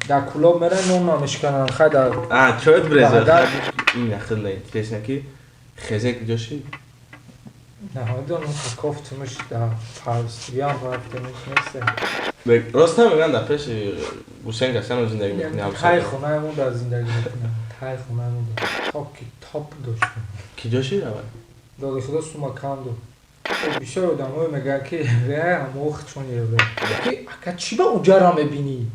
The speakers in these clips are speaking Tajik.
در کلاب میرن نون نمیشکنن خدا. چوت برزه این خیلی اینترس نکی خزک جوشی. نهایدان اون کافتمش در پارسیان رفتنش نیست. راست نمیگن در پیش گوشنگ هستن و زندگی میکنی. تای خونه‌مون در زندگی میکنم. تای خونه‌مون تاپ داشتم. کی جوشی روی؟ داده خدا سوما کندو. بیشتر آدم‌ها میگن که ره وقت چون یه که چی به اونجا را میبینی؟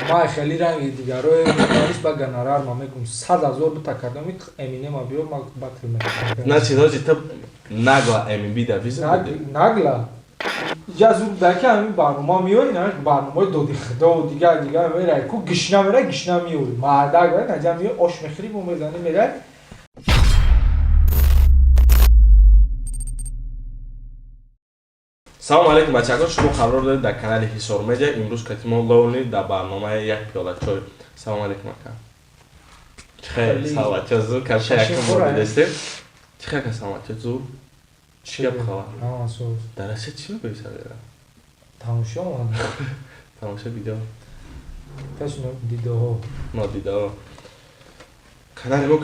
ما خیلی رنگ دیگر رو می‌دانیش با گنرال ما میگم 100,000 تا کردم امینه ما بیو ما باتل میکنم. نه چیزا جیت نگلا امین بیدا ویزا نگلا جزور دکه همین برنامه میوری نه برنامه دو دیگر میره کو گشنا میره گشنا میوری مردک میره نجا میو آش مخری بو میزنه میره. سلام علیکم بچه‌ها شما خبر دارید در کانال حصار مدیا امروز کاتیمون لونی در برنامه یک پیاله چای. سلام علیکم اکا. خیلی سلامت زور کارشا یک مورد است. چه که سلامت زور چی بخواه؟ درسته چی رو بیشتر دارم؟ تماشا من. تماشا ویدیو. کاش دیدو. نه دیدو.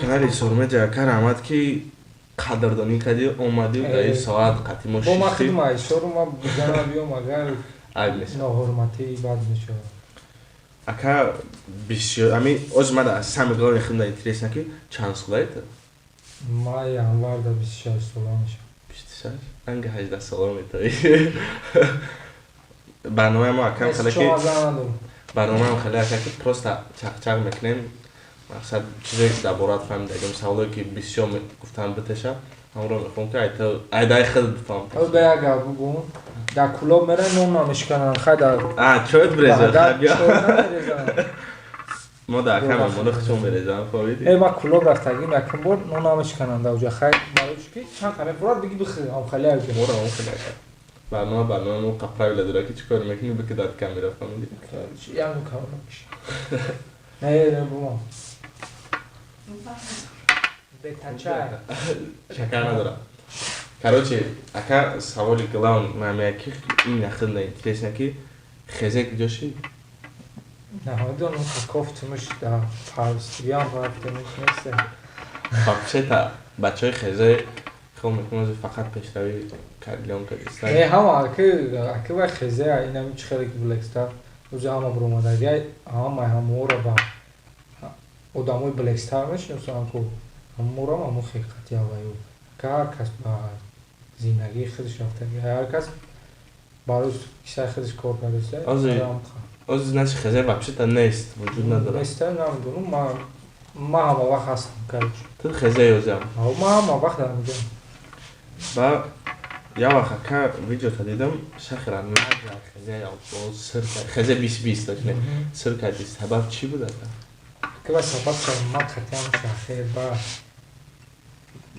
کانال حصار مدیا کار آمد که قدردانی کردی اومدی در این ساعت قطعی با ما خیلی مایشور ما بگم بیام اگر ناحرمتی بد میشه. اکا بسیار امی از من از سامگاه یخیم در اینترس نکی چند سالایت؟ ما یانوار در 26 ساله میشه. 26؟ انگه 18 ساله میتایی. برنامه ما اکم خیلی که برنامه ما خیلی اکا که پروست چق میکنیم مقصد چیزی که در بارات فهم داریم سوالی که بسیار گفتن بتشه همون رو میخوام که ایدای خیلی بفهم او بیا بگم در کلاب میرن نون نمیشکنن خدا. چوت برزه ما در کم ملخ چون بریزم فهمیدی؟ ای ما کلاب رفتگیم یکم بار نون نمیشکنن در اونجا خیلی مالوش که چند خیلی فراد بگی بخیر هم خیلی اگه مورا هم خیلی اگه برنامه مو قپرای لدرا که چیکار میکنی بکی داد کامیرا فهمیدی؟ یعنی کار نمیشه نه بابا شکر ندارم. کاروچه اکا سوالی کلام معمیکی این خیلی اینترس نکی خزک جوشی. نهایدان اون کافتمش در پارسیان رفتنش نیست. خب تا بچهای خزه خیلی میکنم فقط پیشروی کردیم کردیستن. نه همه وقت خزه این همیشه خیلی بلکستر روزه همه برومادگی همه مورا با آدمای بلکستر میشناسن که مورا همه خیلی هوایی که هر کس با زندگی خودش رفته هر کس برای کسی خودش کار کرده از نش خزه واقعی تا نیست وجود نداره. نیست نمیدونم ما همه وقت هستم کارش. تو خزه یوزم. ما همه وقت دارم میگم. با یا وقت که ویدیو تا دیدم شخرا نگه خزه یا سر خزه 20 داشته سر کردی سبب چی بود اصلا؟ که با سبب ما خطیم شخیر با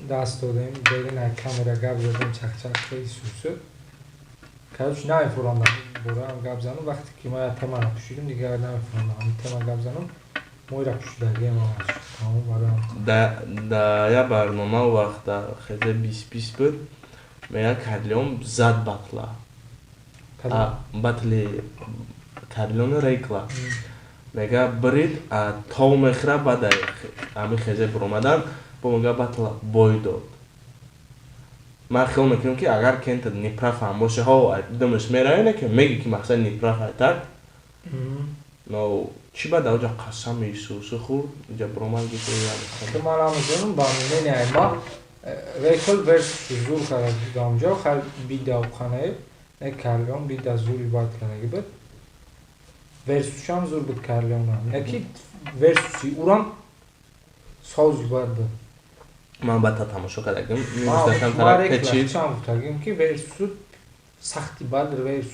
دست دادیم دیگه کامرا گاب زدیم چخ خیلی سوسه. کارش نمیفروندم برام گاب زنم وقتی که ما تمام پوشیدیم دیگه نمیفروندم تمام گاب زنم موی را پوشیدگی ما تمام برام دا یا برنامه وقت خیلی 20 بود میگه کارلیون زد باتلا باتلی کارلیون ریکلا میگه برید تاو مخرا باده امی خیلی برامدن با میگه باتلا بای داد ما خیلی میکنم که اگر کنت نیپراف هم باشه ها دمش میره اینه که میگی که مقصد نیپراف هایتر نو چی باید اوجا قسم ایسوس خور اینجا برمان گیته یاد که ما را میدونم با میدونی ما ریکل ورس زور کرد دامجا خیلی بیده و خانه یک کارلیون بیده زوری باید کنه بود ورسوش هم زور بود کارلیون هم یکی ورسوسی اوران سازی باید بود من باید تماشا کردم ما ریکل چند بودیم که ورسوس سختی باید ورسوس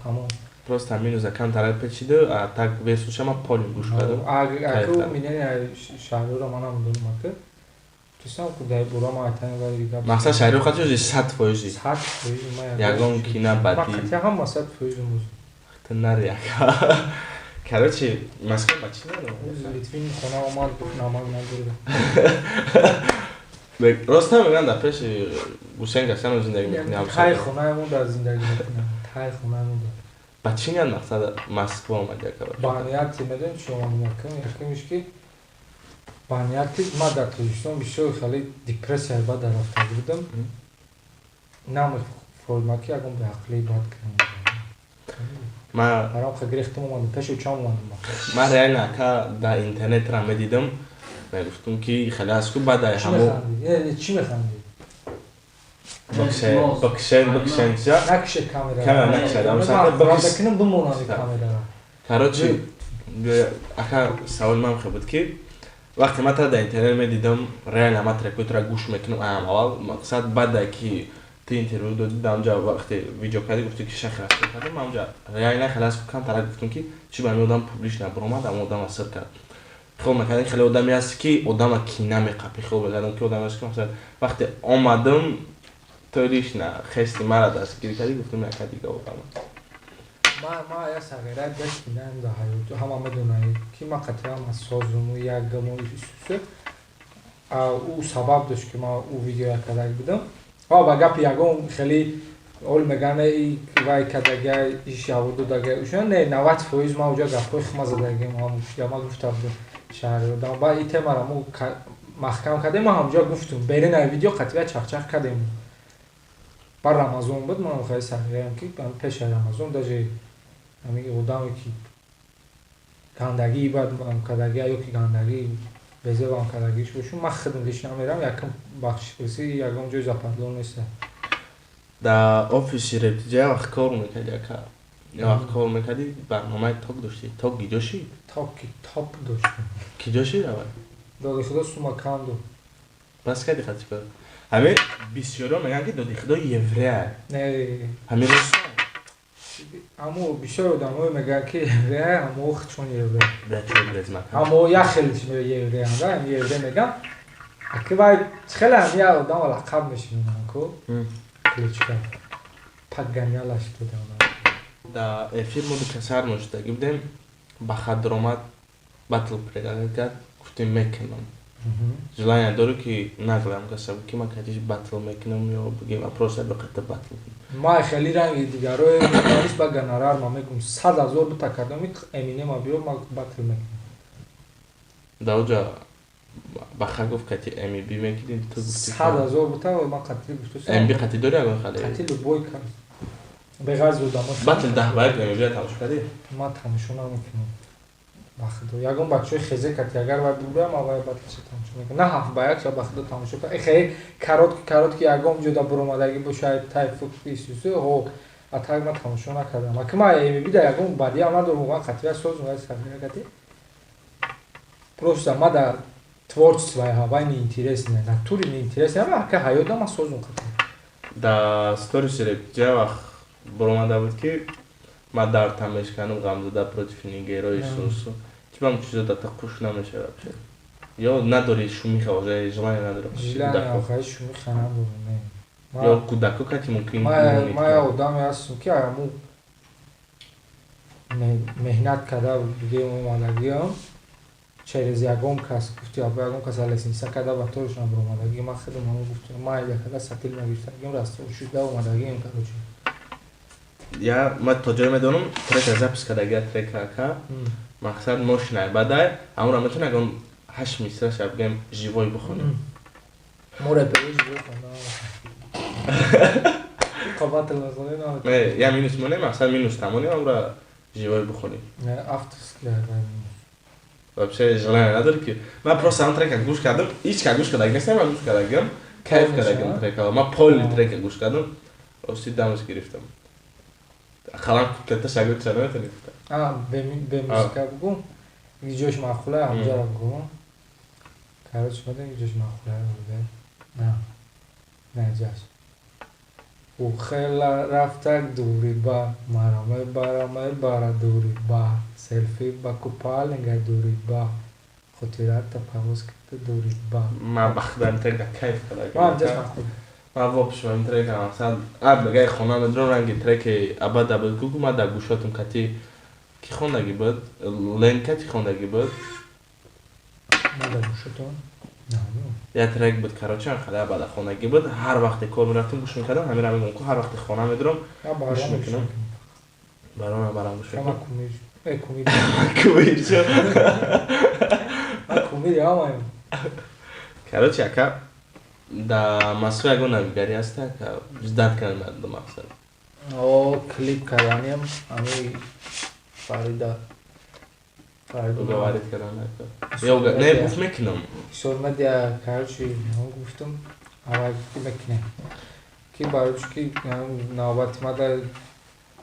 تمام просто минус аккаунт тарал печиде а так весушама поли гуш кардам аку мине шаҳрура манам дунам ки тусам ку дай бурам айтан вари гап мақсад шаҳру хачо 100% 100% ма ягон кина бади мақсад ягон 100% муз тнар яка короче маска бачи надо литвин хона омад намаз надурда бек роста меган да пеш гушен гашан зиндагӣ мекунӣ тай хонаамон дар зиндагӣ мекунам тай хонаамон ба чӣ ният мақсад Москва омадӣ ака? ба нияти медонед шумо якимш ки ба нияти ма дар Тоҷикистон бисёр хеле депрессияи бад рафта будам. Намефҳмидам ки ягон беақлии бад кардам. Барам гирехтам омадам пешо чам омадам. Ман реально ака дар интернетра медидам, мегуфтум ки хеле аз ку бада ҳамо чӣ механдӣ? бакшен ча Накише камера. камера накишад Ман бакшем бимонам камера. Короче ака саволи ман хе буд ки вақте ман дар интернет медидам, реально ман трекотра гӯш мекунам аввал мақсад бада ки ти интервю додӣ дар онҷа вақте видео кардӣ гуфтӣ ки шахр ҳастӣ кардӣ, ман онҷа реально хеле аз камтара гуфтум ки чӣ ба ин одам публично биромад, ам одам сир кард. Хел мекардем хеле одаме ҳаст ки одама кина меқапӣ, хел мекардем ки одаме ҳаст ки масалан вақте омадам точно хести мара дастгирӣ кардӣ, гуфтум яка дига одам. Ма я сағира дашт бинаем дар ҳаёту ҳама медонаед ки ман қатъиан аз созуму якгаму исӯсе ӯ сабаб дошт ки ман ӯ видеоя кардаг будам. Ба гапи ягон хеле ол мегӯям вай кардагия иш ҷавоб додагия ӯшон не 90% ман оҷа гапҳои хима задагиам ҳама гуфта будам шаҳрёрдам. Ба ин темара мо маҳкам кардем, ман ҳамҷа гуфтум беринаи видео қатъия чахчах кардем. Ба Рамазон буд, ман хеле сағираам ки пеши Рамазон даже ҳамин одаме ки гандагии бад кардагия ё ки гандагии безебам кардагиш бошум, ман хидматиш намерам, якм бахшиси ягон ҷои западлон нест. Дар офиси рептиҷа вақт кор мекардӣ ака? Вақт кор мекардӣ барномаи ток доштӣ? Ток гиҷошӣ? Токи топ доштам. Киҷошӣ равад? Доди худо сума канду. Бас кади хати кор? Ҳамин бисёро мегӯянд ки доди худо еврея. Не. Ҳамин рост? Аммо бисёр одамҳое мегӯянд ки еврея, аммо чун еврея. Бачо брезмак. Аммо як хелиш евреяда, еврея мегӯям. Аки вай хеле я одам лақаб мешинонам ко. Кличка. Паганяла что дала. Дар эфир мо бикасар ношидагӣ будем, ба хадромат батл предлагат, гуфтем мекунам. Желание дору ки наглам касаб ки ман кадиш батл мекунам ё бигем просто бақата батл. Ма хеле ранги дигарои мекунамиш ба гонорар ма мегум 100,000 бута кардам Eminem биё ма батл мекунам. Да оҷа ба хагоф кати MB мекидин ту гуфти 100,000 бута ма қатил гуфтусам. MB кати дори ягон хали. Қатил бой кар. Беғаз одамош. Батл 10 байк MB тамош кади? Ма тамошо намекунам. Бахудо ягон бачаи хезе кати агар вай бубиям авай батлшо тамошо мекунам. На 7 байк ё бахудо тамошо кар. Хеле каротки ягон ҷода буромадагӣ бошад тайф исӯсе ҳо атак ма тамошо накардам. Аки ма MB да ягон бадия надорум ва қатъия созум ва сабира кати. Просто ма да творчество вай неинтересне, натури неинтересне, ама ака ҳаётда ма созум кати. Да сторис рептиҷа вақт буромада буд ки ма дартам мешканам ғамзада против нигерои Исусу. Чибам чизо да тақуш намешава вообще. Ё надори шумиха уже желание надорам. Желание охай шумиха надорам не. Ё кудако кати мумкин. Ма я одаме ҳастам ки аму меҳнат карда бигем омадагиам. Через ягон кас гуфти аба ягон кас лесенса карда ба торшон биромадагӣ ма худам ҳамон гуфтам ма якада сатил мегирифтагим раста шуда омадагиам короче. Я ма то ҷое медонам трека запис кардагия трека ака. Мақсад мошинай бадай амура метавонем ягон 8 мисра шаб бигем живой бихонем. Мо репери живой хонам. Қабатл мехонем. Не, я минус монем, мақсад минус тамонем амура живой бихонем. Не, авторски ягон. Вообще желание надор ки ман просто ан трека гӯш кардам, ҳеҷ ка гӯш кардаг нестам, ман гӯш кардагиам, кайф кардагиам трека. Ман полни трека гӯш кардам, ости дамаш гирифтам. Халам куплета шагӯ ча наметавонӣ гуфта. Бе музика бигӯ. Видеош маъқулае ҳамҷара бигӯ. Короче медем видеош маъқулае бигӯ. Не ҷаш. Ӯ хела рафтак дури ба мара мебара дури ба селфи ба купалинга дури ба хотирата парвоз карда дури ба. Ман бахтан трека кайф кардагиам. Ман ҷаш маъқул. Ман вопшо ин трека мақсад мегаи хона медорам ранги треки абада буд гугу ман дар гӯшотум кати ки хондагӣ буд? Лен кати хондагӣ буд? Ман дар гӯшотум? Я трек буд короче хеле абада хонагӣ буд. Ҳар вақте кор мерафтам гӯш мекардам, ҳамин мегӯям ки ҳар вақте хона медорам гӯш мекунам. برام گوش کما کومیر کومیر کومیر شو کومیر ҳамаи короче ака да Москве ягон навигари аста ка ждат кардан до мақсад клип карданем ами Фарида уговорит кардан ё не гуфт мекунам сормадия короче гуфтум авай мекунем ки бароч ки навбати мада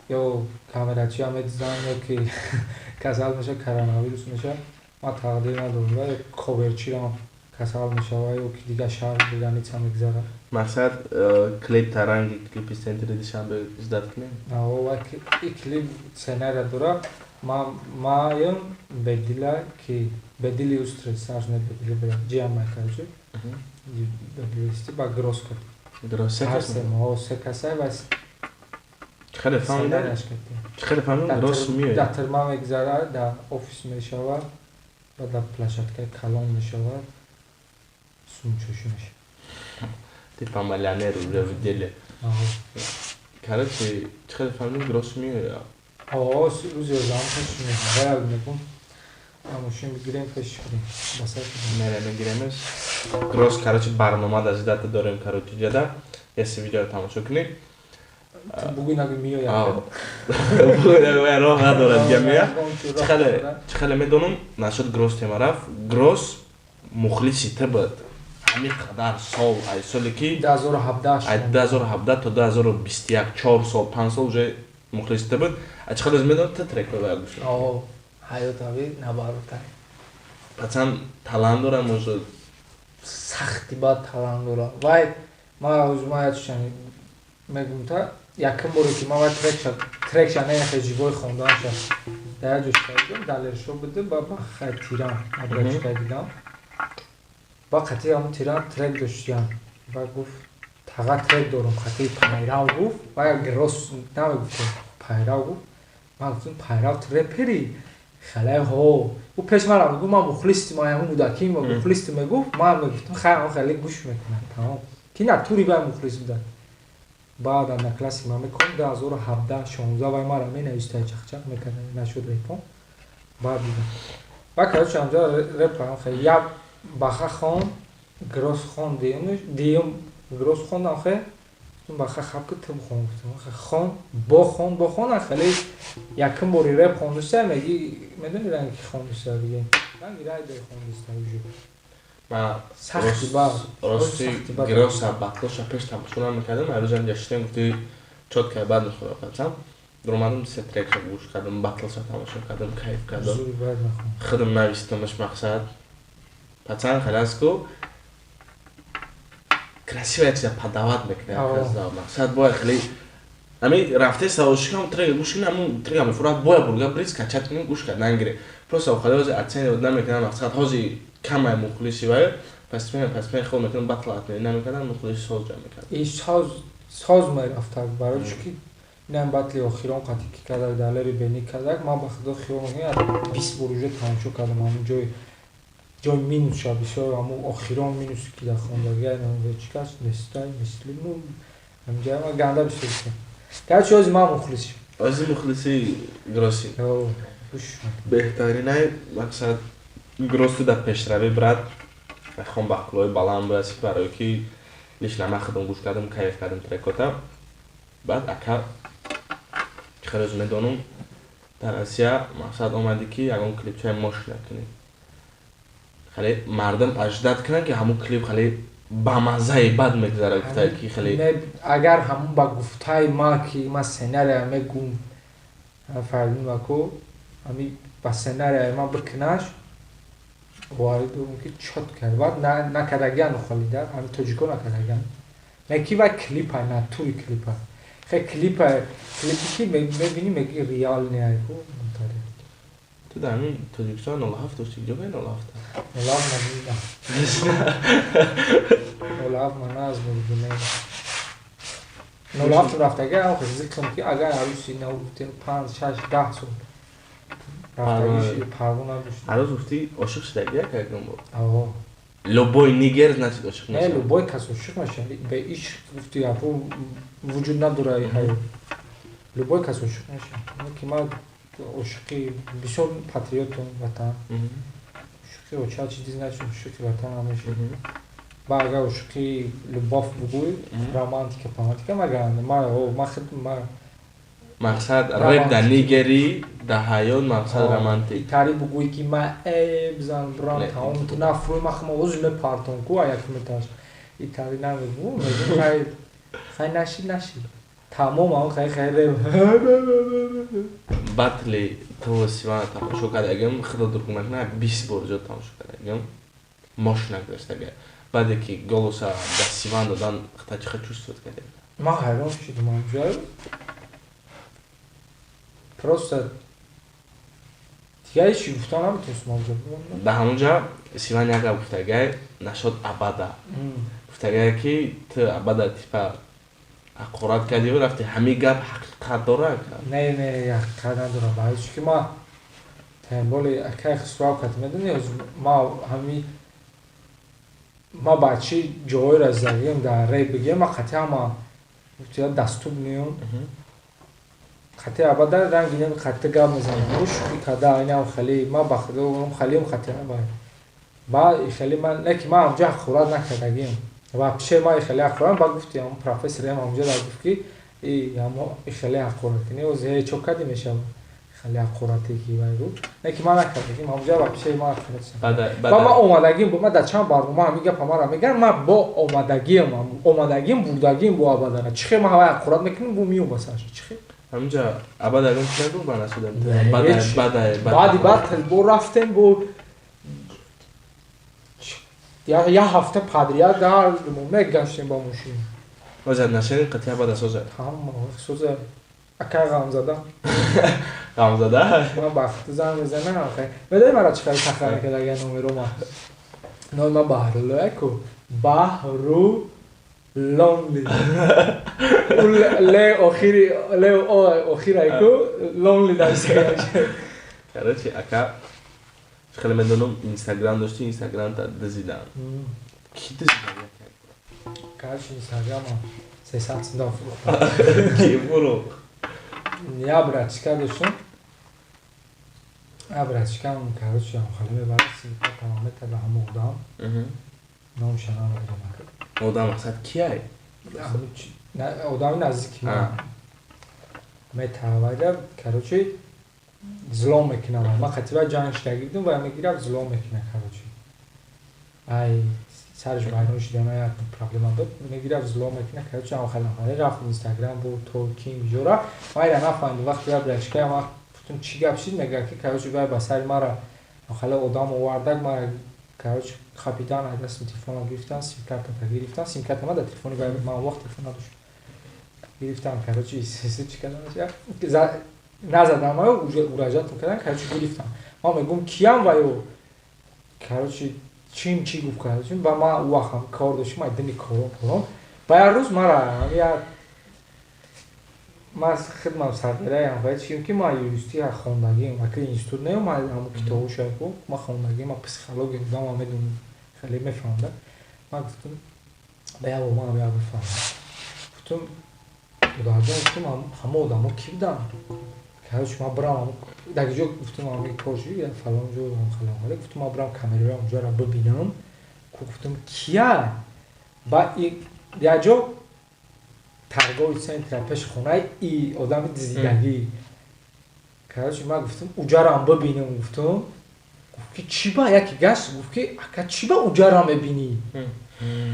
ё камерачи амедизан ё ки касал меша коронавирус меша ма тақдир надорам ва коверчирам касал мешава ё ки дига шаҳр граница мегзарад мақсад клип таранги клипи центри душанбе ждат кунем ва и клип сценария дора ма ям бедила ки бедили устрес сажне бедили бра ҷиама короче бедилисти ба грос кад грос секаса ва خیلی فهمیدم خیلی فهمیدم راست میاد در ترما میگذره در آفیس میشود و در پلاشتکه کلان میشود سونچوشی میشه типа миллионер уже в деле короче خیلی فهمیدم راست میاد روز یازدهم فش میشه باید میگم ماشین بگیریم فش کنیم بسر کنیم میره میگیریمش گروس короче برنامه در جدت داریم короче جدا если видео تماشا کنید بگوین اگه میاد بگوین راه ندارد یا میاد خیلی میدونم نشد گروس تیما رفت گروس مخلصی تبد همین قدر سال ای سالی که 2017 تا 2021 4 سال 5 سال уже مخلصی تبد اچ خیلی میدونم تا ترک رو باید گوشم حیاتاوی نباروتن پچن تلان دارم موجود سختی باید تلان دارم وای ما اوزمایت شنید میگم تا یکم باری که ما باید ترک شنه یخی جیبای خوندان شد در جوش کردیم دلرشو بده با خیلی تیران ابراج کردیدم با خطی همون تیران ترک داشتیم و گفت تقا ترک دارم خطی پیراو گفت و یک گروس نمیگفت پیراو گفت من گفتم پیراو ترپری خیلی ها او پیش من رو گفت من مخلصی ما همون مداکی ما مخلصی میگفت من میگفتم خیلی گوش میکنم تمام که نه توری باید مخلص بودن بعد در کلاسی ما میکنم 2017 16 و ما رو مینویسته چخچخ میکنه نشد ریپم بعد دیدم و کارش اونجا ریپم خیلی یا باخه خون گروس خون دیم گروس خون آخه اون باخه خب که تم خون خون با خون خیلی یکم باری ریپ خوندسته میگی میدونی رنگی خوندسته دیگه رنگی رای دی خوندسته وجود ما سختی با راستی گروس باطلش پیش تماشا میکردم هر روز گشتم گفتی چوت که بعد میخوام بپرسم درآمدم سه ترک رو گوش کردم باطلش تماشا کردم کیف کردم خودم نوشتمش مقصد پچن خلاص کو красивая чиza подавать мекунад мақсад бояд хеле ами рафте савошикам трек гӯш кунам амун трек мефурад бояд бурга бриз качат кунем гӯш кард нангире просто охарози ацени намекунам мақсад ҳози камай мухлиси вай пас мен хол мекунам батлат намекунам мухлиси соз ҷа мекунам ин соз мерафта барои ки инам батли охирон қати ки кадак далери бени кадак ман ба худо хиёл мекунам 20 бор уже тамошо кардам амун ҷой минус шад бисёр амун охирон минуси ки дар хондагиа чикас нестай мисли ну ҳамҷа ма ганда бисёр кунам короче ози ман мухлисим ози мухлиси гроси беҳтаринай мақсад гроси дар пешравӣ брат мехом бақулои баланд бояд барое ки лиш намахидам гӯш кардам кайф кардам трекота баъд ака хелоз медонам дар Асия мақсад омади ки ягон клипчаи мошина кунем خیلی مردم اجداد کنن که همون کلیپ خیلی با مزه بد میگذره گفتای که خیلی اگر همون با گفتای ما که ما سناریو میگم فهمیدم واکو امی با سناریو ما بکناش وارد اون که چت کرد بعد نکردگان خالیده همین توجیکو نکردگان میگی با کلیپ نه توی کلیپ خیلی کلیپی که میبینی میگی ریال نیایی کو تو در این توجیکستان 07 داشتی جا باید 07 07 من از میدونم 07 رفتگی آخه ذکرم که اگر عروسی نبودیم 5 6 10 سال رفتگیش پروانه داشت عروس گفتی عاشق شدگی که اگرم بود آه لوبوی نیگر نشد عاشق نه لوبوی کس عاشق نشد به ایش گفتی اپو وجود نداره ای любой кас ошиқ мешавад. Ки ман ошиқи бисёр патриотум ватан. Ошиқи оча чиз нашуд, ошиқи ватан ҳамеша. Ва агар ошиқи любов бугӯй, романтика, паматика маган ман мақсад рэп дар нигерӣ дар ҳаёт мақсад романтик. Итали бугӯй ки ман бизан брам тамом ту нафрӯй махма оз мепартон ку аяк меташ. Итали намегӯ мегӯ хай наши. Тамом ам хай рэп. Батли то Сивана тамошо кардагим, худо дурӯғ накунам 20 бор ҷо тамошо кардагим. Мошинак доштага. Баъде ки голоса дар Сиван додан хата чӣ чувствовать кардем? Ман ҳайрон шудам онҷо. Просто дигари чӣ гуфтан наметонистам онҷо. Дар ҳамонҷа Сиван як гап гуфтагай, нашод абада. Гуфтагай ки ту абада типа ҳақорат кардиву рафти ҳамин гап ҳақиқат дора? Не, ҳақиқат надора. Баъди чунки ман таъмоли акай хисрав кат медони ма ба чӣ ҷойра зидагим дар реп бигем ма қатъи ҳама гуфтия дастур меём. Қатъи абада ранги нем қатъи гап мезанам. Шуқи када айнам хеле ма ба худо хелем қатъи ба хеле ман не ки ман ҳамҷа ҳақорат накардагим. Ва пеши ма хеле ҳақорат ба гуфти ҳам профессорем ҳамҷа дар гуфт ки хеле ҳақорат ки не оз чо кади мешава. Хеле ҳақорате ки вай гуфт. Не ки ман накардагим ҳамҷа ба пеши ма ҳақорат. Ба ма омадагим бо ма дар чанд барнома ҳамин гапа мара мегӯям ма бо омадагим бурдагим бо абадара. Чӣ хел ма ҳавай ҳақорат мекунем бо миём ба сараш. Чӣ хел? ҳамҷа абадагим чӣ гуфт ба насуда? Баъди баъд бо рафтем бо я ҳафта падрия дар мегаштем ба мошин. Озад нашин қатъи абада соза. Ҳама соза. Акай ғамзада. Ғамзада? Ман ба худо занг мезанам. Медони мара чӣ қадар тахрир мекардаган номеро ма. Номи ма Баҳрулло ку. Баҳру Lonely. Le охирай ку Lonely дарсига. Короче, ака хеле медонам Инстаграм дошти, Инстаграмта дизидан. Ки дизидан? Короче, Инстаграма 300 сомон фурӯхтам. Ки фурӯх? Я братишка доштам. Братишкам короче хеле мебард симка тамомета ба ҳамон одам. Номша намедонам. Одам мақсад кияй? Одами наздики ман. Метавайда короче зулом мекунам. Ман қатъи ҷанг шудагӣ будам ва мегирам зулом мекунам короче. Ай сарш вайрон шудам як проблема буд. Мегирам зулом мекунам короче ам халам. Рафт Инстаграм бо толкинг ҷора. Майра нафаҳмидам вақти я брашка ма гуфтам чӣ гап шид мега ки короче вай ба сари мара хала одам овардак ма короче хапидан дастам телефонам гирифтан симкартата гирифтан симкарта ма дар телефони вай ман вақт телефон надоштам. Гирифтам короче чӣ кардам назадам ма муроҷиат кардам короче гирифтам. Ман мегӯям киям ваё короче чӣ гуфт короче ба ман у вақт кор доштам ма дими кором ба як рӯз мара як ман хидмам сарбераям ва чим ки ман юристӣ хондагим аки институт неам ман ҳамон китобошо ман хондагим ман психология будам ман медонам хеле мефаҳмдам. Ман гуфтам ба як ман як бифаҳмам. Гуфтам худаҷон гуфтам ҳама одамо ки буданд? Короче ман бирам дар ҷо гуфтам ҳамин корши як фалон ҷо халомаде гуфтам ман бирам камераро онҷоро бибинам. Гуфтам кия? Ба як ҷо таргови центра пеши хонаи и одами дизидагӣ. Короче ман гуфтам уҷарам бибинам гуфтам. Гуфт ки чӣ ба яке гашт гуфт ки ака чӣ ба уҷара мебинӣ?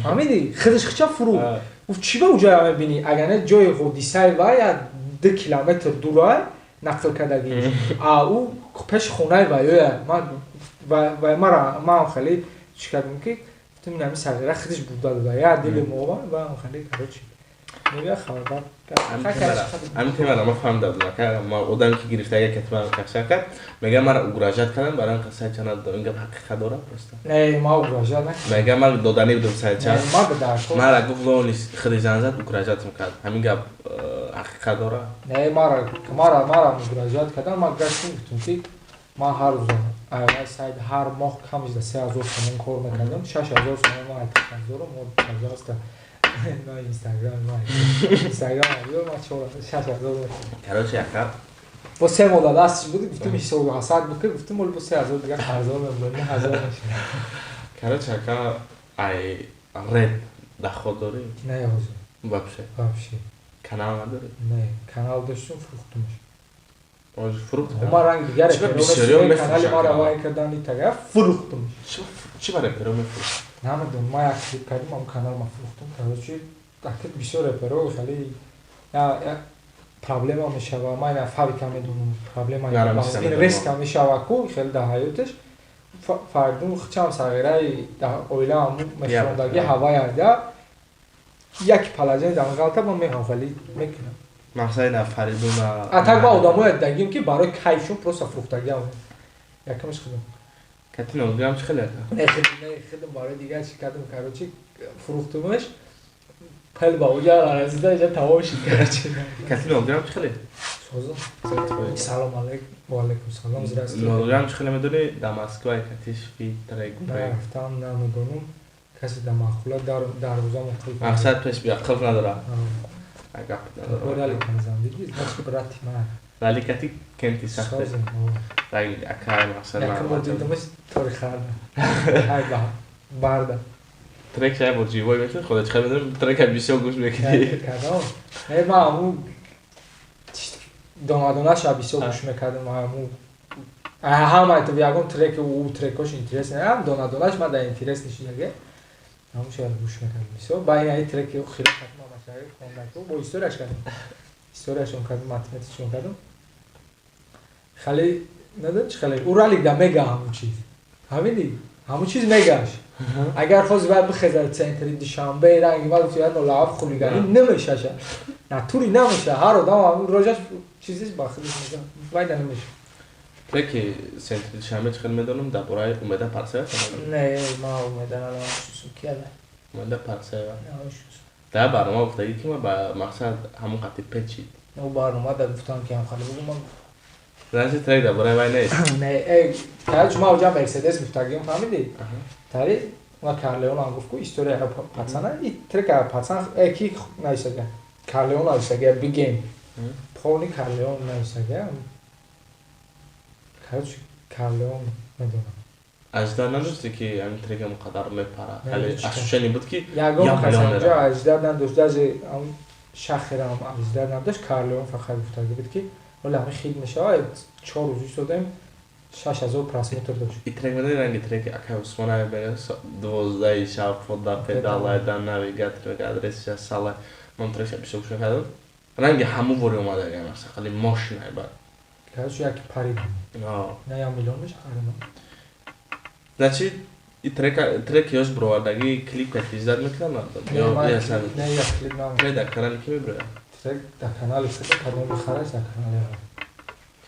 Фаҳмидӣ? Худаш хича фурӯ. Гуфт чӣ ба уҷара мебинӣ? Агар не ҷои ҳодисаи вай як 2 километр дурай нақл кардагӣ. Ау пеши хонаи вайоя. Ман хеле чӣ кардам ки гуфтам инами сағира худаш бурда дода. Я дили мова ва хеле короче ҳамин темара ма фаҳмдам ма одаме ки гирифтага катман кашф кард мега мара угражат кардам барои қисачана ин гап ҳақиқат дора просто не ма угражат накардам мега ма додани будам сача мара гуфт лони хиди занзат угражат мекард ҳамин гап ҳақиқат дора не мара угражат кардам ма гаштам гуфтам ки ман ҳар рӯз сайд ҳар моҳ камиш 3000 сомон кор мекардам 6000 сомон ма 8000 мо на инстаграм авио ма 4000 короче ака бо 3 мода дастиш буди гуфтим ҳисоби ҳасад букӣ гуфтим моли бо 3000 дигар қарзор мебудем не 1000 мешуд короче ака ай ред доход дорӣ не ҳозир вообще канал надорӣ не канал доштум фурӯхтумш ҳозир фурӯхт ҳама ранг дигар бисёриён канали ма равай кардани тага фурӯхтумш чӣ барои перо мефурӯхт намедонам ма як клип кардим ам канал ма фурӯхтум короче акид бисёр реперо хеле я проблема мешава ман я фабрика медонам проблема ин риска мешава ку хеле дар ҳаёташ фардун чам сағираи оилаам мехондаги ҳаваяда як паладин дар галта ма меҳавали мекунам мақсади на фаридуна атак ба одамоя дагим ки барои кайфшон просто фурӯхтагиам якамш худам кати ногирам чӣ хеле худам барои дигар чӣ кардам короче фурӯхтумаш пел ба оҷа аразида иҷа тамом шид короче кати ногирам чӣ хеле салом алейкум ва алейкум салом здравствуй ногирам чӣ хеле медонӣ дар москва катиш фи трек рафтам намедонам касе дар махула дарвоза муқим мақсад пеш биақл надорам гап надорам зандагӣ мачки брати ман вале кати кенти сахте акай мақсад якам бор дидамаш тори харда ай барда трек шай бо ҷивой мешуд худа чӣ хеле медонам трека бисёр гӯш мекардӣ не ман ҳамун донадонаша бисёр гӯш мекардам ҳамун ҳамаи то ягон треки ӯ трекош интерес не ҳам донадонаш ман дар интерес нишидага ҳамуша гӯш мекардам бисёр ба ин треки хилофати мамашаи хондаку бо историяш кардам историяшон кардам математикшон кардам хеле надонам чӣ хеле ӯ ралида мега ҳамун чиз ҳамиди ҳамун чиз мегааш агар хост баъд бихезад центри душанбе ранги ма гуфт яно лааб хулигани намешаша натури намеша ҳар одам ҳамун рожаш чизиш ба худаш мега вайда намеша треки центри душанбе чӣ хеле медонам дар бораи умеда парсева не ма умеда надонам кияда умеда парсева дар барнома гуфтагӣ ки ма ба мақсад ҳамун қати печид ӯ барнома да гуфтам ки ҳам хали бугум значи трек дар бораи вай нест не кач ма уҷа мерседес гуфтагим фаҳмидӣ тари ма карлеонам гуфт ку историяя пацана и трека пацан ки нависага карлеон нависага бигем пони карлеон нависага кач карлеон медонам аждар надоште ки ҳамин трека муқаддар мепара хеле ашушани буд ки ягон касанҷа аждар надошт дазе шахрам аждар надошт карлеон фақат гуфтаги буд ки вале ҳамин хил мешавад 4 рӯз истодем 6000 просмотр дошт и трек медонӣ ранги треки акай усмонави мега 12 шаб фода педалай дар навигатор адресиша салай ман трекша бисёр гӯш мекардам ранги ҳамун вори омадаги мақсад хали мошинай бар кач яки парид не 1 миллион мешахарам значи и трек ёш бировардаги клип кати издар мекунам не як клип нам трек дар канали ки мебирояд трек дар канали худа кармо бихараш дар канали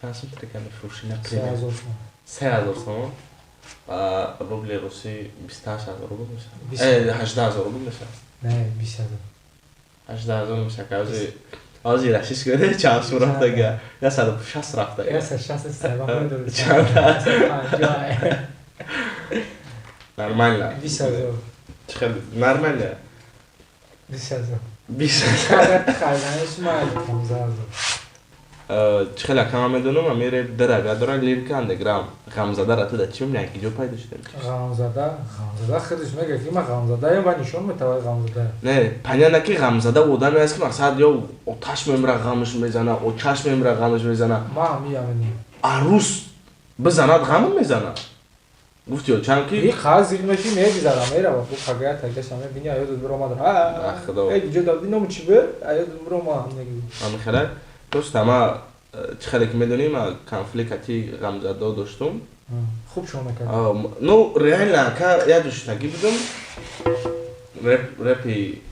касм трека мефурӯшӣ на 3000 сом рубли русӣ 28000 рубл мешавад 18000 рубл мешавад не 20000 18000 мешавад ҳозир расиш кунед чанд сум рафтага 160 рафтага 160 сабақ нормально 20000 чӣ хеле нормально 20000 харданаш ма 15000 чӣ хеле кама медонам амире дырага дора лирика андеграунд ғамзада ра ту дар чӣ мемиям ки ҷо пайдо шудем ғамзада худаш мега ки ма ғамзадаям ва нишон метавад ғамзада не паняна ки ғамзада одаме аст ки мақсад ё оташ мемира ғамш мезана очаш мемира ғамш мезана ма ҳамиямини арӯз бизанад ғаму мезана гуфт ё чанд ки қаз зилмаши мегизара мерава бу қагая тагаш ҳаме бини аёдат биромад ҷо давди ному чӣ бе аёдат бирома ҳамин хеле дост ама чӣ хеле ки медонӣ ма конфликати ғамзадо доштум хуб шумо мекард ну реально ака як душтагӣ будам репи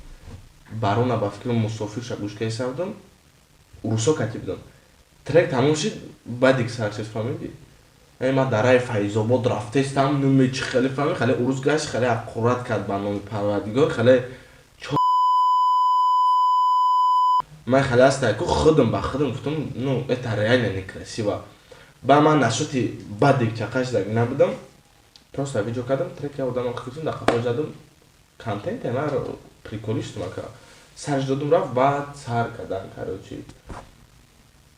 барона ба фикри мусофирша гӯш кеса будам урусо кати будам трек тамом шид бадик сарсез фаҳмидӣ ма дар раи файзобод рафтестам нуме чӣ хеле фаҳми хеле урус гашт хеле ақурат кард ба номи парвардигор хеле ман хеле аста ку худам ба худам гуфтам ну это реально некрасиво ба ман нашоти бадик чақаш даг набудам просто видео кардам треки одамам гуфтам дар қафо задам контент ана приколиш мака саҷдодум рафт баъд сар кадан карочи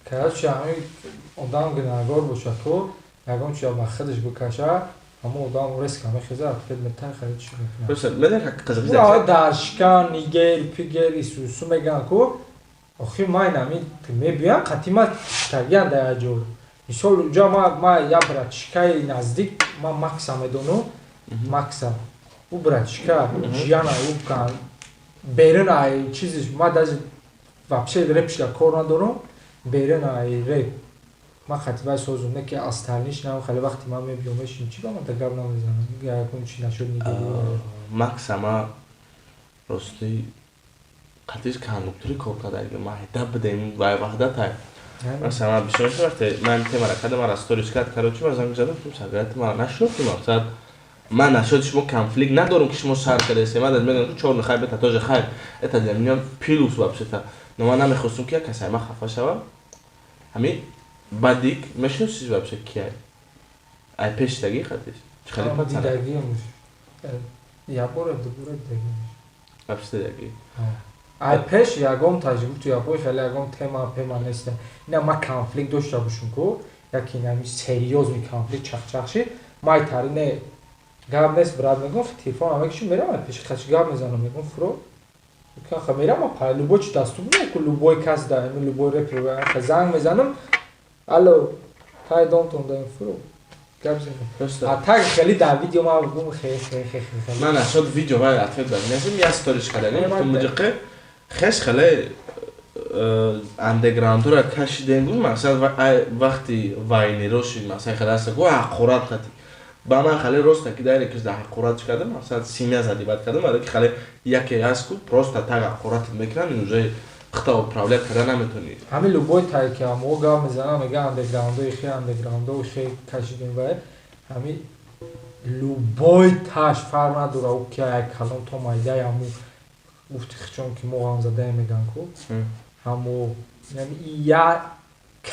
короче ҳамин одам гунahgor боша ку ягон чиз ба худаш бикаша ҳамон одам риска мехезад хидматтар харид чӣ мекунад просто медонӣ қызиқ даршкан нигер пигер исусу меган ку охир ман ҳамин мебиям қатима тагиан дар як ҷо мисол уҷа ма як братишкаи наздик ма макса медонам макса у братишка ҷияна ӯ кан берун ай чизиш ма даже вообще репшка кор надорам берун ай реп ма қатима созум не ки астарниш нам хеле вақти ман мебиёмеш чи ба ма да гап намезанам ягон чи нашуд нигери макса ма рости қатиш кондуктори кор кардаги ма ҳеда бидем вай ваҳдатай مثلا من بیشتر وقتی من تمرا کردم من استوریش کرد کاروچی من زنگ زدم تو سرگرت من نشوفی مقصد من نشد شما کنفلیکت ندارم که شما سر کرده استعمال از میگن چهار نخیر به تاج خیر ات میام پیلوس وابشه تا نما نمیخواستم که کسی ما خفه شوم همین بعدیک میشنو چیز وابشه کیه ای پیش تگی خودش خیلی پس دیدگی میش یا بار دوباره دیدگی وابشه تگی ай пеш ягон таҷрибаи ту япои хеле ягон тема пема нест ина ма конфликт дошта бошум ку яки нами сериозни конфликт чахчахши май тари не гап нест брат мегум телефон амакишу мерам ай пеш хачи гап мезанам мегум фуро каха мерам па любой чи дасту не ку любой кас да любой репро ка занг мезанам алло тай донтон да фуро гап зенам а так хели да видео ма гум хе من نشد ویدیو وای اتفاق داد نمی‌دونم یه استوریش کردم تو مجقه خش خله اندرگراوند رو کشیدن بود مثلا وقتی واینی روشی مثلا خلاص گو حقورت خطی با من خله روست که دایره که ده حقورت کردم مثلا سیمیا زدی بعد کردم ولی که خله یکی اسکو پروستا تا حقورت میکنن اینجا خطا و پرابلم کردن نمیتونی همین لوبوی تای که مو گام میزنم میگه اندرگراوند خیلی اندرگراوند و خیلی کشیدن و همین لوبوی تاش فرق نداره او که یک کلام تو مایده همو گفتی چون که موقع هم زده میگن کو همو یعنی یا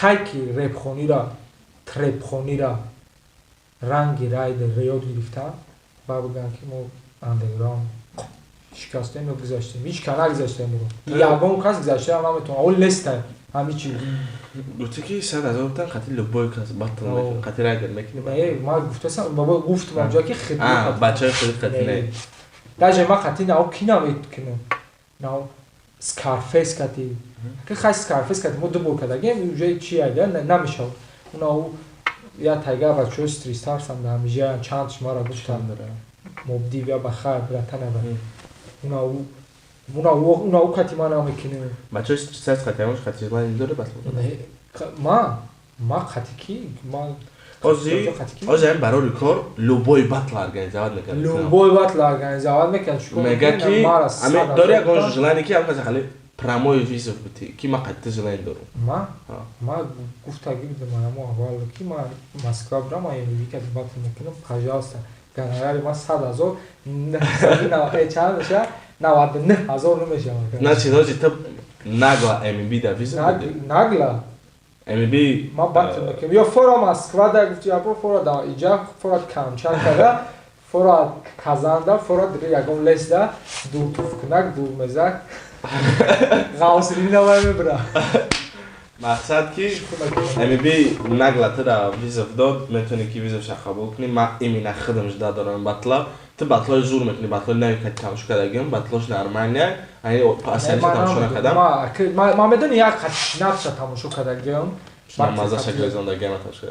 کایکی رپ خونی را ترپ خونی را رنگی رای در ریاد گرفتن و بگن که مو اندرگراوند شکستیم یا گذاشتیم هیچ کنه گذاشتیم رو یگان کس گذاشته هم نمیتونه اول لسته همین چی گفتی که 100,000 تا خاطر لوبوی کلاس باتن میکنه خاطر رایدر میکنه نه ما گفتم بابا گفتم اونجا که خدمت بچهای خودت خاطر даже ма хати нав кина меткунем нав скарфейс кати ки хай скарфейс кати мо дубо кадагем уже чи айда намешав уна я тайга ба чо стрис тарсам да мижа чанд шмара гуштам дара мобди ва ба хай братана ба уна кати ма нав мекунем бачо стрис кати амош кати ма индоре бас ма хати ки ма Ози барори кор любой батл организовать мекард. Любой батл организовать мекард. Мега ки ами дори ягон желание ки амка хали промой визов бути ки ма қатти желание дорум. Ма гуфтаги будам мо аввал ки ма Москва брам ай вика батл мекунам пожалуйста. Гонорари ма 100,000 на чанд ша 99,000 намешава. Значит ози тап нагла MB да визов бути. Нагла MB ма батл мекунам. Ё фора Москва да гуфти апо фора да иҷа фора Камчатка да фора Казан да фора дига ягон лес да дур туфкунак дур мезак ғавсилина вай мебра мақсад ки MB нагла тира визов дод метони ки визовша қабул кунӣ ма имина худамш да дорам батла ту батлои зур метони батлои нави ка тамошо кардагим батлош Армания ани асариша тамошо накардам ма медони як қатишнатша тамошо кардагим мазаша гӯзондагим тамошо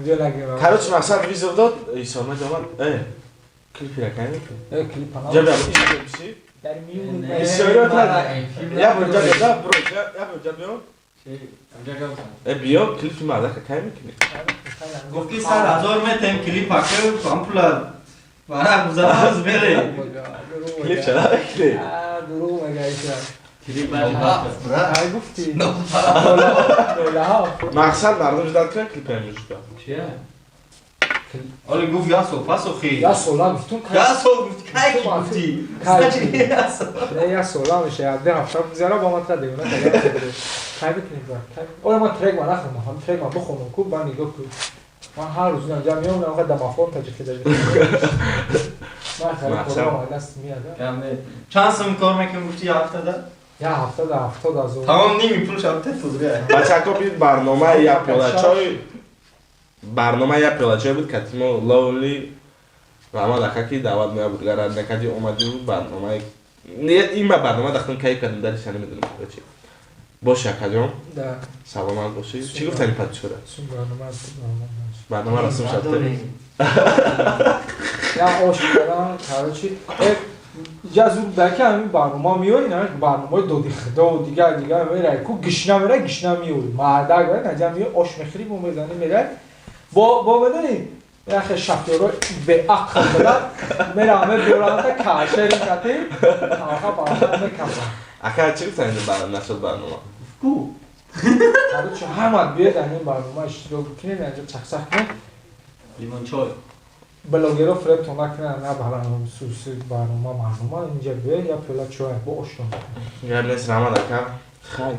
кардам короче мақсад визов дод исомад омад клипи ракай мекунӣ клип ана ҷаб иши در میون بسیار تا یا بجا بیا برو یا بجا بیا بیا کلیپ ماذا کاری میکنی گفتی 100,000 متن کلیپ پاکه پامپولا برای گذراز بره کلیپ چرا کلیپ درو مگایشه کلیپ برای گفتی مقصد مردم جداد کنه کلیپ میشه چیه اولی گفت یا سوفا سوخی یا سولا گفتون یا سو گفت کی گفتی نه یا سولا میشه ده هفته بزنه با ما تا دیونه تا کی میکنید اول ما ترک ما نخونم هم ترک ما بخونم کو با نگاه کو من هر روز اینجا میام اونقدر دماغم تاجیک داره من خیلی محشر. کلا آمده است میاد. کمه چند سوم کار میکنم گفتی هفته یا 70 از اون. تمام نیمی پولش هم تفوزگه Бачаҳко бир барномаи як пиёлачой барномаи як пиёлачой буд катимо ловли Раҳмат ака ки даъват меябуд гарад накади омади барномаи има барнома дахтон кайф кардем дариш намедонам чӣ бош акаҷон Да. саломат бошӣ чӣ гуфтани падишора Сум барнома аст барнома. барнома расм шад Я ошкаран короче ҷазу даки ҳамин барнома миёри на барномаи доди дигар мера ку гишна мера гишна миёри маъдаг ва наҷа миё ош мехӯри бо мезани мера бо медонӣ яхе шафёро беақл будан мера ҳаме биёранда кашери кати аха барнома мекафа ака чӣ гуфтани нашуд барнома ку короче ҳамат биёед ҳамин барнома иштирок бикунед анҷа чақсақ кунед лимон чой блогеро фребтон накунад на барнома суси барнома инҷа биёед я пиёла чой бо ош гап нест раҳмат ака хай